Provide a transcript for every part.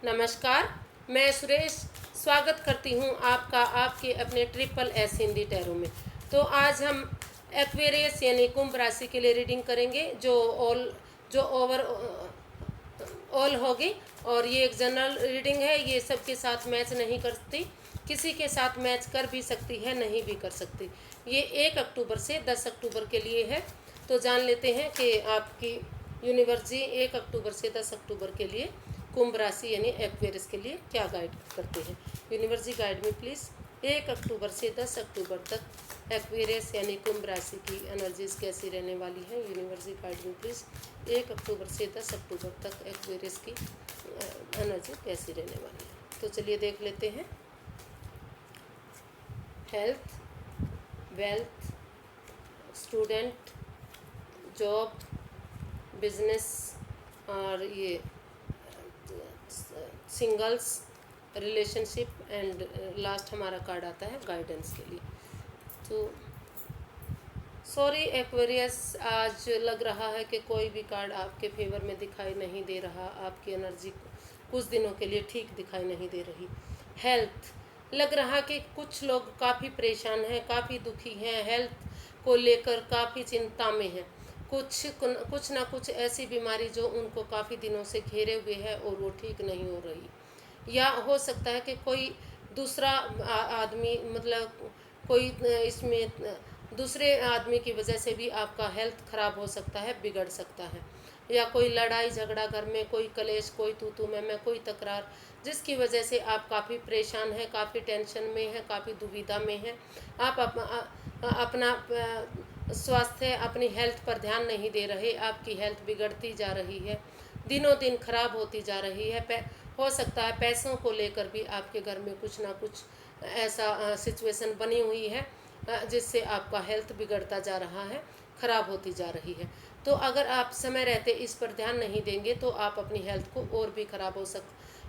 नमस्कार। मैं सुरेश स्वागत करती हूँ आपका आपके अपने ट्रिपल एस हिंदी टैरो में। तो आज हम एक्वेरियस यानी कुंभ राशि के लिए रीडिंग करेंगे जो ओवर ऑल होगी। और ये एक जनरल रीडिंग है, ये सबके साथ मैच नहीं करती, किसी के साथ मैच कर भी सकती है, नहीं भी कर सकती। ये 1 अक्टूबर से 10 अक्टूबर के लिए है। तो जान लेते हैं कि आपकी यूनिवर्स जी 1 अक्टूबर से 10 अक्टूबर के लिए कुंभ राशि यानी एक्वेरियस के लिए क्या गाइड करते हैं। यूनिवर्स जी गाइड में प्लीज़ 1 अक्टूबर से 10 अक्टूबर तक एक्वेरियस यानी कुंभ राशि की एनर्जीज कैसी रहने वाली है। यूनिवर्स जी गाइड में प्लीज़ 1 अक्टूबर से 10 अक्टूबर तक एक्वेरियस की एनर्जी कैसी रहने वाली है। तो चलिए देख लेते हैं। Health, wealth, student, job, business और ये सिंगल्स, रिलेशनशिप एंड लास्ट हमारा कार्ड आता है गाइडेंस के लिए। तो सॉरी एक्वेरियस, आज लग रहा है कि कोई भी कार्ड आपके फेवर में दिखाई नहीं दे रहा। आपकी एनर्जी कुछ दिनों के लिए ठीक दिखाई नहीं दे रही। हेल्थ, लग रहा कि कुछ लोग काफ़ी परेशान हैं, काफ़ी दुखी हैं, हेल्थ को लेकर काफ़ी चिंता में हैं। कुछ ना कुछ ऐसी बीमारी जो उनको काफ़ी दिनों से घेरे हुए है और वो ठीक नहीं हो रही। या हो सकता है कि कोई दूसरा आदमी मतलब कोई इसमें दूसरे आदमी की वजह से भी आपका हेल्थ ख़राब हो सकता है, बिगड़ सकता है। या कोई लड़ाई झगड़ा घर में, कोई कलेश, कोई तू मैं कोई तकरार, जिसकी वजह से आप काफ़ी परेशान हैं, काफ़ी टेंशन में हैं, काफ़ी दुविधा में हैं। आप अपना स्वास्थ्य, अपनी हेल्थ पर ध्यान नहीं दे रहे। आपकी हेल्थ बिगड़ती जा रही है, दिनों दिन खराब होती जा रही है। हो सकता है पैसों को लेकर भी आपके घर में कुछ ना कुछ ऐसा सिचुएशन बनी हुई है जिससे आपका हेल्थ बिगड़ता जा रहा है, ख़राब होती जा रही है। तो अगर आप समय रहते इस पर ध्यान नहीं देंगे तो आप अपनी हेल्थ को और भी ख़राब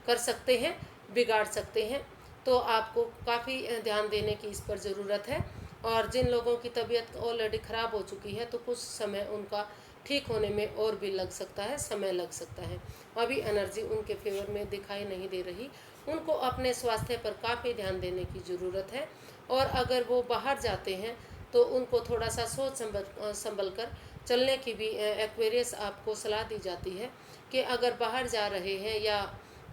कर सकते हैं, बिगाड़ सकते हैं। तो आपको काफ़ी ध्यान देने की इस पर ज़रूरत है। और जिन लोगों की तबीयत ऑलरेडी ख़राब हो चुकी है तो कुछ समय उनका ठीक होने में और भी लग सकता है, समय लग सकता है। अभी एनर्जी उनके फेवर में दिखाई नहीं दे रही। उनको अपने स्वास्थ्य पर काफ़ी ध्यान देने की ज़रूरत है। और अगर वो बाहर जाते हैं तो उनको थोड़ा सा सोच संभल कर चलने की भी एक्वेरियस आपको सलाह दी जाती है कि अगर बाहर जा रहे हैं या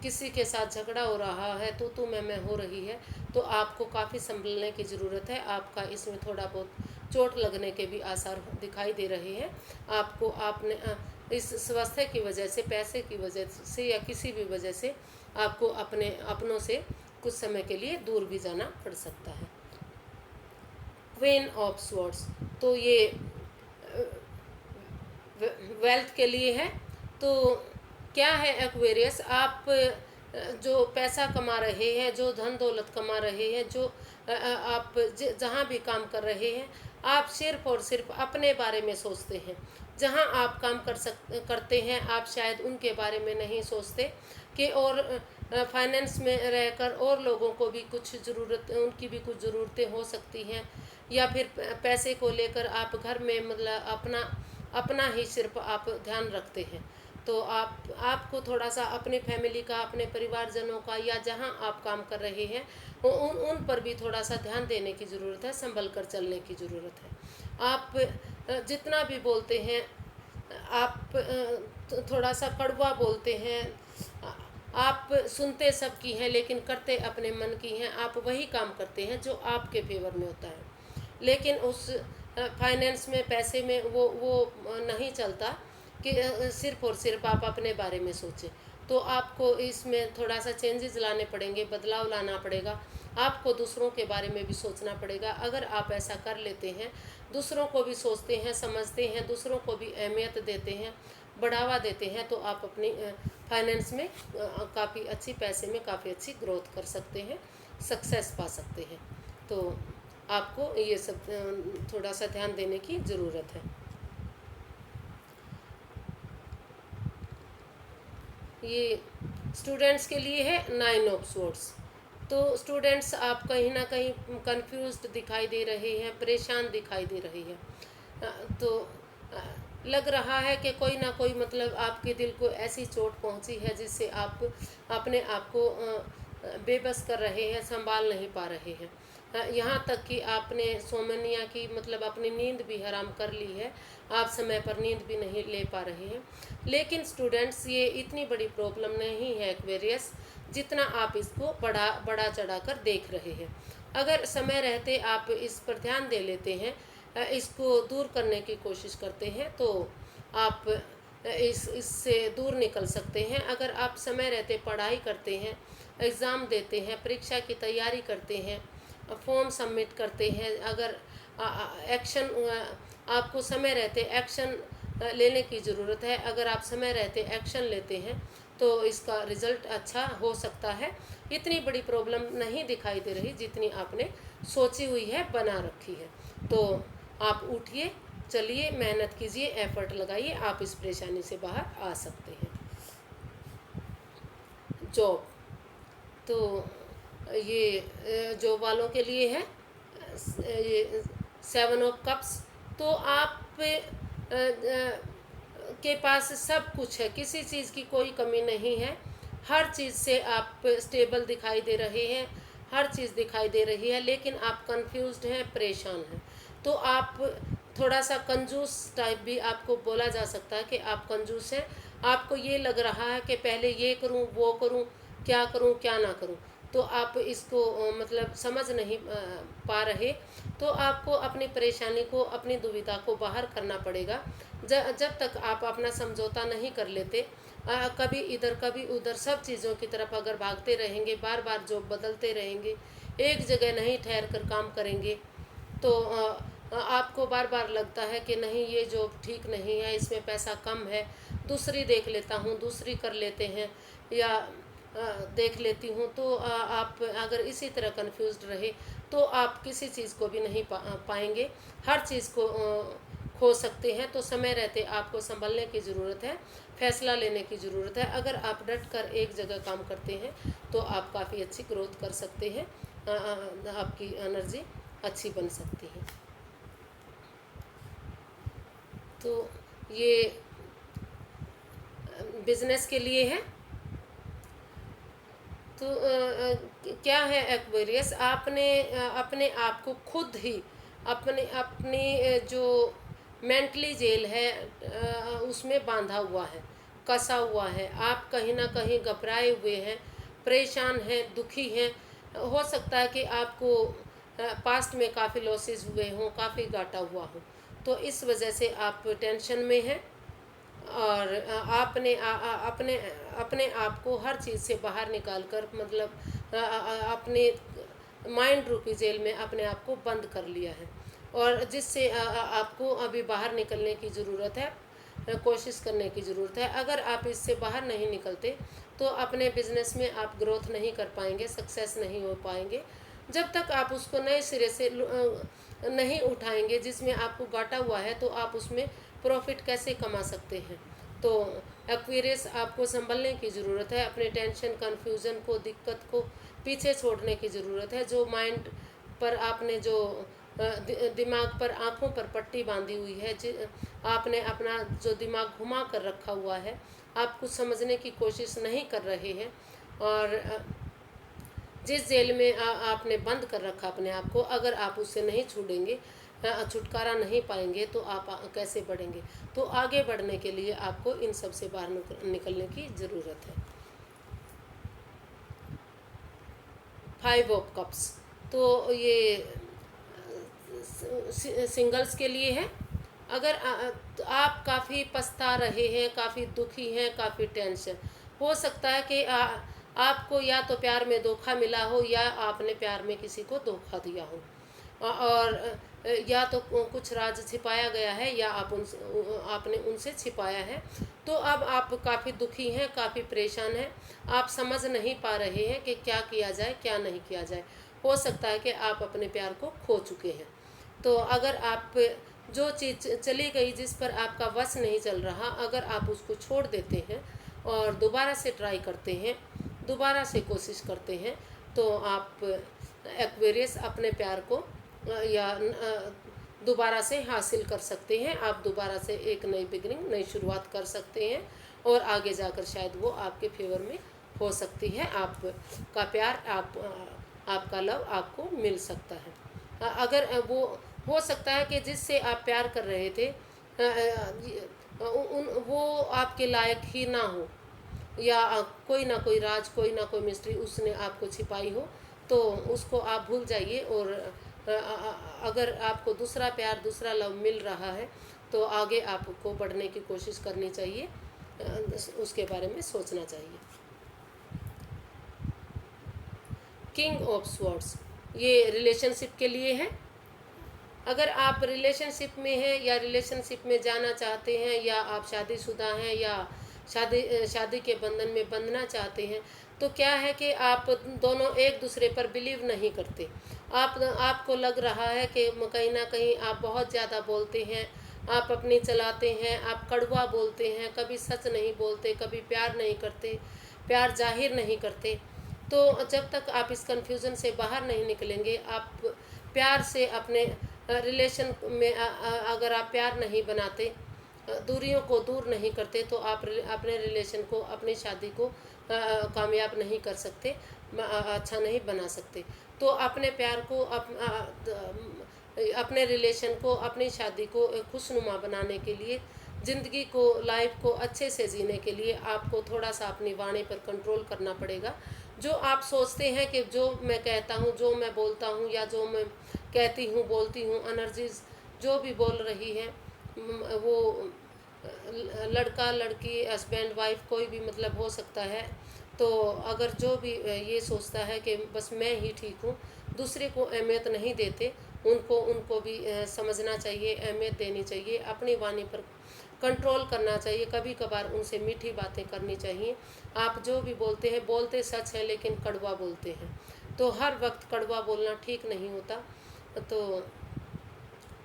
किसी के साथ झगड़ा हो रहा है, तू मैं हो रही है, तो आपको काफ़ी संभलने की ज़रूरत है। आपका इसमें थोड़ा बहुत चोट लगने के भी आसार दिखाई दे रहे हैं। आपको आपने इस स्वास्थ्य की वजह से, पैसे की वजह से या किसी भी वजह से आपको अपनों से कुछ समय के लिए दूर भी जाना पड़ सकता है। क्वीन ऑफ स्वॉर्ड्स, तो ये वेल्थ के लिए है। तो क्या है एक्वेरियस, आप जो पैसा कमा रहे हैं, जो धन दौलत कमा रहे हैं, जो आप जहाँ भी काम कर रहे हैं, आप सिर्फ और सिर्फ अपने बारे में सोचते हैं। जहाँ आप काम करते हैं आप शायद उनके बारे में नहीं सोचते कि और फाइनेंस में रहकर और लोगों को भी कुछ ज़रूरत, उनकी भी कुछ ज़रूरतें हो सकती हैं। या फिर पैसे को लेकर आप घर में मतलब अपना ही सिर्फ आप ध्यान रखते हैं। तो आपको थोड़ा सा अपनी फैमिली का, अपने परिवारजनों का, या जहां आप काम कर रहे हैं उन पर भी थोड़ा सा ध्यान देने की ज़रूरत है, संभल कर चलने की ज़रूरत है। आप जितना भी बोलते हैं, आप थोड़ा सा कड़वा बोलते हैं, आप सुनते सबकी हैं लेकिन करते अपने मन की हैं। आप वही काम करते हैं जो आपके फेवर में होता है, लेकिन उस फाइनेंस में, पैसे में वो नहीं चलता कि सिर्फ और सिर्फ आप अपने बारे में सोचें। तो आपको इसमें थोड़ा सा चेंजेस लाने पड़ेंगे, बदलाव लाना पड़ेगा। आपको दूसरों के बारे में भी सोचना पड़ेगा। अगर आप ऐसा कर लेते हैं, दूसरों को भी सोचते हैं, समझते हैं, दूसरों को भी अहमियत देते हैं, बढ़ावा देते हैं, तो आप अपनी फाइनेंस में काफ़ी अच्छी, पैसे में काफ़ी अच्छी ग्रोथ कर सकते हैं, सक्सेस पा सकते हैं। तो आपको ये सब थोड़ा सा ध्यान देने की ज़रूरत है। ये स्टूडेंट्स के लिए है 9 ऑफ स्वॉर्ड्स। तो स्टूडेंट्स आप कहीं ना कहीं कंफ्यूज्ड दिखाई दे रहे हैं, परेशान दिखाई दे रहे हैं। तो लग रहा है कि कोई ना कोई मतलब आपके दिल को ऐसी चोट पहुंची है जिससे आप अपने आप को बेबस कर रहे हैं, संभाल नहीं पा रहे हैं। यहाँ तक कि आपने सोमनिया की मतलब अपनी नींद भी हराम कर ली है, आप समय पर नींद भी नहीं ले पा रहे हैं। लेकिन स्टूडेंट्स, ये इतनी बड़ी प्रॉब्लम नहीं है एक्वेरियस, जितना आप इसको बड़ा चढ़ा कर देख रहे हैं। अगर समय रहते आप इस पर ध्यान दे लेते हैं, इसको दूर करने की कोशिश करते हैं, तो आप इससे दूर निकल सकते हैं। अगर आप समय रहते पढ़ाई करते हैं, एग्ज़ाम देते हैं, परीक्षा की तैयारी करते हैं, फॉर्म सबमिट करते हैं, अगर एक्शन आपको समय रहते एक्शन लेने की ज़रूरत है, अगर आप समय रहते एक्शन लेते हैं तो इसका रिज़ल्ट अच्छा हो सकता है। इतनी बड़ी प्रॉब्लम नहीं दिखाई दे रही जितनी आपने सोची हुई है, बना रखी है। तो आप उठिए, चलिए, मेहनत कीजिए, एफर्ट लगाइए, आप इस परेशानी से बाहर आ सकते हैं। जॉब, तो ये जॉब वालों के लिए है, ये 7 ऑफ कप्स। तो आप के पास सब कुछ है, किसी चीज़ की कोई कमी नहीं है, हर चीज़ से आप स्टेबल दिखाई दे रहे हैं, हर चीज़ दिखाई दे रही है, लेकिन आप कंफ्यूज्ड हैं, परेशान हैं। तो आप थोड़ा सा कंजूस टाइप भी आपको बोला जा सकता है कि आप कंजूस हैं। आपको ये लग रहा है कि पहले ये करूं, वो करूं, क्या ना करूं, तो आप इसको मतलब समझ नहीं पा रहे। तो आपको अपनी परेशानी को, अपनी दुविधा को बाहर करना पड़ेगा। जब तक आप अपना समझौता नहीं कर लेते, कभी इधर कभी उधर सब चीज़ों की तरफ अगर भागते रहेंगे, बार बार जॉब बदलते रहेंगे, एक जगह नहीं ठहर कर काम करेंगे, तो आपको बार बार लगता है कि नहीं, ये जॉब ठीक नहीं है, इसमें पैसा कम है, दूसरी देख लेता हूँ, दूसरी कर लेते हैं, या देख लेती हूँ। तो आप अगर इसी तरह कंफ्यूज्ड रहे तो आप किसी चीज़ को भी नहीं पाएंगे, हर चीज़ को खो सकते हैं। तो समय रहते आपको संभलने की ज़रूरत है, फैसला लेने की ज़रूरत है। अगर आप डट कर एक जगह काम करते हैं तो आप काफ़ी अच्छी ग्रोथ कर सकते हैं, आपकी एनर्जी अच्छी बन सकती है। तो ये बिजनेस के लिए है। तो क्या है एक्वेरियस, आपने अपने आप को खुद ही अपने अपनी जो मेंटली जेल है उसमें बांधा हुआ है, कसा हुआ है। आप कहीं ना कहीं घबराए हुए हैं, परेशान हैं, दुखी हैं। हो सकता है कि आपको पास्ट में काफ़ी लॉसेस हुए हों, काफ़ी घाटा हुआ हो, तो इस वजह से आप टेंशन में हैं। और आपने अपने अपने आप को हर चीज़ से बाहर निकाल कर मतलब अपने माइंड रूपी जेल में अपने आप को बंद कर लिया है, और जिससे आपको अभी बाहर निकलने की ज़रूरत है, कोशिश करने की ज़रूरत है। अगर आप इससे बाहर नहीं निकलते तो अपने बिजनेस में आप ग्रोथ नहीं कर पाएंगे, सक्सेस नहीं हो पाएंगे। जब तक आप उसको नए सिरे से नहीं उठाएंगे, जिसमें आपको घाटा हुआ है, तो आप उसमें प्रॉफिट कैसे कमा सकते हैं। तो एक्वेरियस, आपको संभलने की ज़रूरत है, अपने टेंशन, कन्फ्यूज़न को, दिक्कत को पीछे छोड़ने की ज़रूरत है। जो माइंड पर आपने जो दिमाग पर, आँखों पर पट्टी बांधी हुई है, आपने अपना जो दिमाग घुमा कर रखा हुआ है, आप कुछ समझने की कोशिश नहीं कर रहे हैं, और जिस जेल में आपने बंद कर रखा अपने आप को, अगर आप उससे नहीं छूटेंगे, छुटकारा नहीं पाएंगे, तो आप कैसे बढ़ेंगे। तो आगे बढ़ने के लिए आपको इन सब से बाहर निकलने की ज़रूरत है। 5 ऑफ कप्स, तो ये सिंगल्स के लिए है। अगर तो आप काफ़ी पछता रहे हैं, काफ़ी दुखी हैं, काफ़ी टेंशन, हो सकता है कि आपको या तो प्यार में धोखा मिला हो, या आपने प्यार में किसी को धोखा दिया हो, और या तो कुछ राज छिपाया गया है, या आपने उनसे छिपाया है। तो अब आप काफ़ी दुखी हैं, काफ़ी परेशान हैं, आप समझ नहीं पा रहे हैं कि क्या किया जाए, क्या नहीं किया जाए। हो सकता है कि आप अपने प्यार को खो चुके हैं। तो अगर आप जो चीज़ चली गई, जिस पर आपका वश नहीं चल रहा, अगर आप उसको छोड़ देते हैं और दोबारा से ट्राई करते हैं, दोबारा से कोशिश करते हैं, तो आप एक्वेरियस अपने प्यार को या दोबारा से हासिल कर सकते हैं। आप दोबारा से एक नई बिगनिंग, नई शुरुआत कर सकते हैं और आगे जाकर शायद वो आपके फेवर में हो सकती है। आपका प्यार, आपका लव आपको मिल सकता है। अगर वो हो सकता है कि जिससे आप प्यार कर रहे थे वो आपके लायक ही ना हो, या कोई ना कोई राज, कोई ना कोई मिस्ट्री उसने आपको छिपाई हो, तो उसको आप भूल जाइए। और अगर आपको दूसरा प्यार, दूसरा लव मिल रहा है तो आगे आपको बढ़ने की कोशिश करनी चाहिए, उसके बारे में सोचना चाहिए। किंग ऑफ स्वॉर्ड्स ये रिलेशनशिप के लिए है। अगर आप रिलेशनशिप में हैं या रिलेशनशिप में जाना चाहते हैं, या आप शादीशुदा हैं या शादी के बंधन में बंधना चाहते हैं, तो क्या है कि आप दोनों एक दूसरे पर बिलीव नहीं करते। आपको लग रहा है कि कहीं ना कहीं आप बहुत ज़्यादा बोलते हैं, आप अपनी चलाते हैं, आप कड़वा बोलते हैं, कभी सच नहीं बोलते, कभी प्यार नहीं करते, प्यार जाहिर नहीं करते। तो जब तक आप इस कन्फ्यूज़न से बाहर नहीं निकलेंगे, आप प्यार से अपने रिलेशन में अगर आप प्यार नहीं बनाते, दूरियों को दूर नहीं करते, तो आप अपने रिलेशन को, अपनी शादी को कामयाब नहीं कर सकते, अच्छा नहीं बना सकते। तो अपने प्यार को, अपने रिलेशन को, अपनी शादी को खुशनुमा बनाने के लिए, ज़िंदगी को, लाइफ को अच्छे से जीने के लिए आपको थोड़ा सा अपनी वाणी पर कंट्रोल करना पड़ेगा। जो आप सोचते हैं कि जो मैं कहता हूँ, जो मैं बोलता हूँ, या जो मैं कहती हूँ, बोलती हूँ, एनर्जीज जो भी बोल रही है, वो लड़का लड़की, हस्बैंड वाइफ, कोई भी मतलब हो सकता है। तो अगर जो भी ये सोचता है कि बस मैं ही ठीक हूँ, दूसरे को अहमियत नहीं देते, उनको भी समझना चाहिए, अहमियत देनी चाहिए, अपनी वाणी पर कंट्रोल करना चाहिए, कभी कभार उनसे मीठी बातें करनी चाहिए। आप जो भी बोलते हैं, बोलते सच है लेकिन कड़वा बोलते हैं, तो हर वक्त कड़वा बोलना ठीक नहीं होता। तो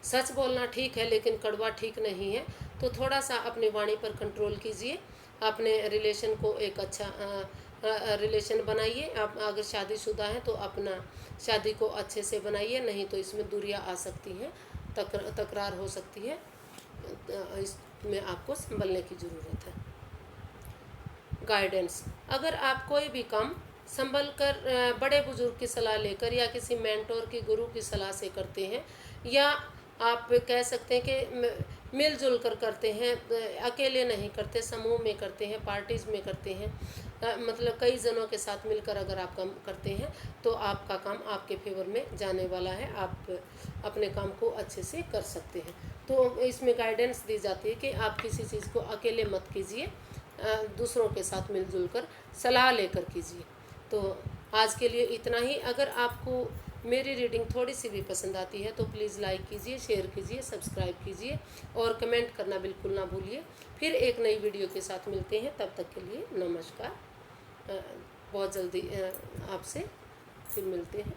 सच बोलना ठीक है लेकिन कड़वा ठीक नहीं है। तो थोड़ा सा अपनी वाणी पर कंट्रोल कीजिए, अपने रिलेशन को एक अच्छा रिलेशन बनाइए। आप अगर शादीशुदा हैं तो अपना शादी को अच्छे से बनाइए, नहीं तो इसमें दूरियां आ सकती हैं, तकरार हो सकती है, इसमें आपको संभलने की ज़रूरत है। गाइडेंस, अगर आप कोई भी काम संभल कर बड़े बुजुर्ग की सलाह लेकर या किसी मेंटोर की, गुरु की सलाह से करते हैं, या आप कह सकते हैं कि मिलजुल कर करते हैं, अकेले नहीं करते, समूह में करते हैं, पार्टीज़ में करते हैं, मतलब कई जनों के साथ मिलकर अगर आप काम करते हैं तो आपका काम आपके फेवर में जाने वाला है, आप अपने काम को अच्छे से कर सकते हैं। तो इसमें गाइडेंस दी जाती है कि आप किसी चीज़ को अकेले मत कीजिए, दूसरों के साथ मिलजुल कर सलाह लेकर कीजिए। तो आज के लिए इतना ही। अगर आपको मेरी रीडिंग थोड़ी सी भी पसंद आती है तो प्लीज़ लाइक कीजिए, शेयर कीजिए, सब्सक्राइब कीजिए और कमेंट करना बिल्कुल ना भूलिए। फिर एक नई वीडियो के साथ मिलते हैं, तब तक के लिए नमस्कार। बहुत जल्दी आपसे फिर मिलते हैं।